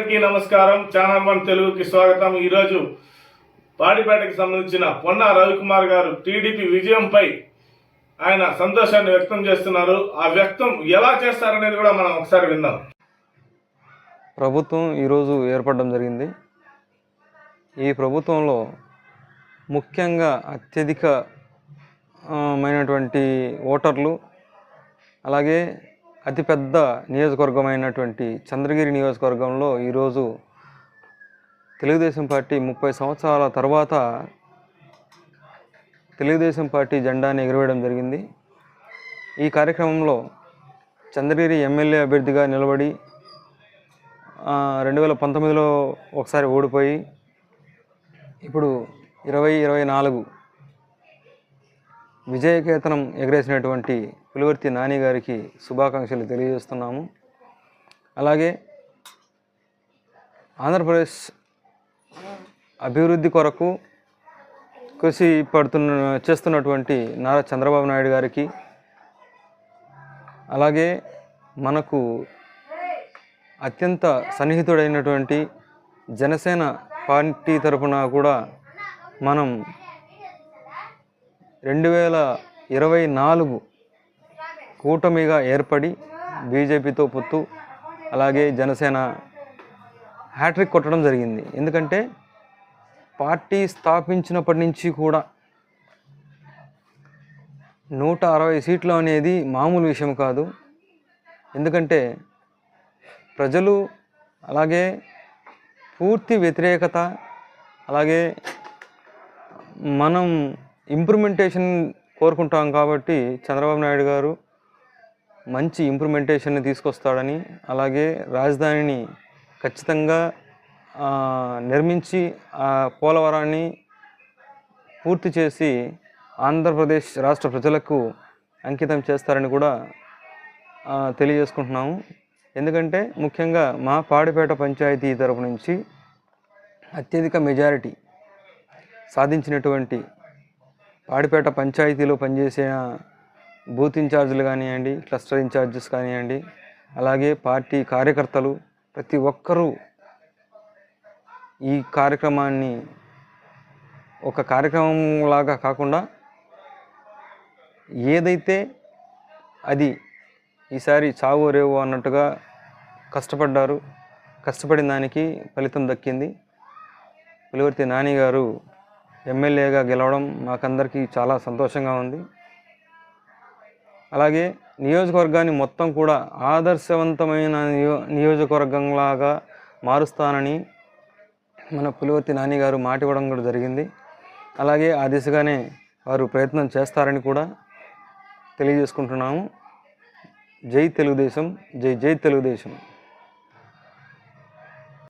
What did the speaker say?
అందరికీ నమస్కారం. Channel one తెలుగుకి స్వాగతం. ఈరోజు పాడిపేటకి సంబంధించిన పొన్నా రవికుమార్ గారు టీడీపీ విజయంపై ఆయన సంతోషాన్ని వ్యక్తం చేస్తున్నారు. ఆ వ్యక్తం ఎలా చేస్తారనేది కూడా మనం ఒకసారి విందాం. ప్రభుత్వం ఈరోజు ఏర్పడడం జరిగింది. ఈ ప్రభుత్వంలో ముఖ్యంగా అత్యధికమైనటువంటి ఓటర్లు, అలాగే అతిపెద్ద నియోజకవర్గమైనటువంటి చంద్రగిరి నియోజకవర్గంలో ఈరోజు తెలుగుదేశం పార్టీ 30 సంవత్సరాల తర్వాత తెలుగుదేశం పార్టీ జెండాని ఎగురవేయడం జరిగింది. ఈ కార్యక్రమంలో చంద్రగిరి ఎమ్మెల్యే అభ్యర్థిగా నిలబడి 2019లో ఒకసారి ఓడిపోయి ఇప్పుడు 2024 విజయకేతనం ఎగరేసినటువంటి పులివర్తి నాని గారికి శుభాకాంక్షలు తెలియజేస్తున్నాము. అలాగే ఆంధ్రప్రదేశ్ అభివృద్ధి కొరకు కృషి చేస్తున్నటువంటి నారా చంద్రబాబు నాయుడు గారికి, అలాగే మనకు అత్యంత సన్నిహితుడైనటువంటి జనసేన పార్టీ తరఫున కూడా మనం 2024 కూటమిగా ఏర్పడి బీజేపీతో పొత్తు, అలాగే జనసేన హ్యాట్రిక్ కొట్టడం జరిగింది. ఎందుకంటే పార్టీ స్థాపించినప్పటి నుంచి కూడా 160 సీట్లు అనేది మామూలు విషయం కాదు. ఎందుకంటే ప్రజలు అలాగే పూర్తి వ్యతిరేకత, అలాగే మనం ఇంప్రూవ్మెంటేషన్ కోరుకుంటాం కాబట్టి చంద్రబాబు నాయుడు గారు మంచి ఇంప్రూవ్మెంటేషన్ని తీసుకొస్తాడని, అలాగే రాజధానిని ఖచ్చితంగా నిర్మించి ఆ పోలవరాన్ని పూర్తి చేసి ఆంధ్రప్రదేశ్ రాష్ట్ర ప్రజలకు అంకితం చేస్తారని కూడా తెలియజేసుకుంటున్నాము. ఎందుకంటే ముఖ్యంగా మా పాడిపేట పంచాయతీ తరపు నుంచి అత్యధిక మెజారిటీ సాధించినటువంటి పాడిపేట పంచాయతీలో పనిచేసిన బూత్ ఇన్ఛార్జీలు కానివ్వండి, క్లస్టర్ ఇన్ఛార్జెస్ కానివ్వండి, అలాగే పార్టీ కార్యకర్తలు ప్రతి ఒక్కరూ ఈ కార్యక్రమాన్ని ఒక కార్యక్రమం లాగా కాకుండా ఏదైతే అది ఈసారి చావో రేవో అన్నట్టుగా కష్టపడ్డారు. కష్టపడిన దానికి ఫలితం దక్కింది. పులివర్తి నాని గారు ఎమ్మెల్యేగా గెలవడం మాకందరికీ చాలా సంతోషంగా ఉంది. అలాగే నియోజకవర్గాన్ని మొత్తం కూడా ఆదర్శవంతమైన నియోజకవర్గంలాగా మారుస్తానని మన పులివర్తి నాని గారు మాట ఇవ్వడం కూడా జరిగింది. అలాగే ఆ దిశగానే వారు ప్రయత్నం చేస్తారని కూడా తెలియజేసుకుంటున్నాము. జై తెలుగుదేశం, జై జై తెలుగుదేశం.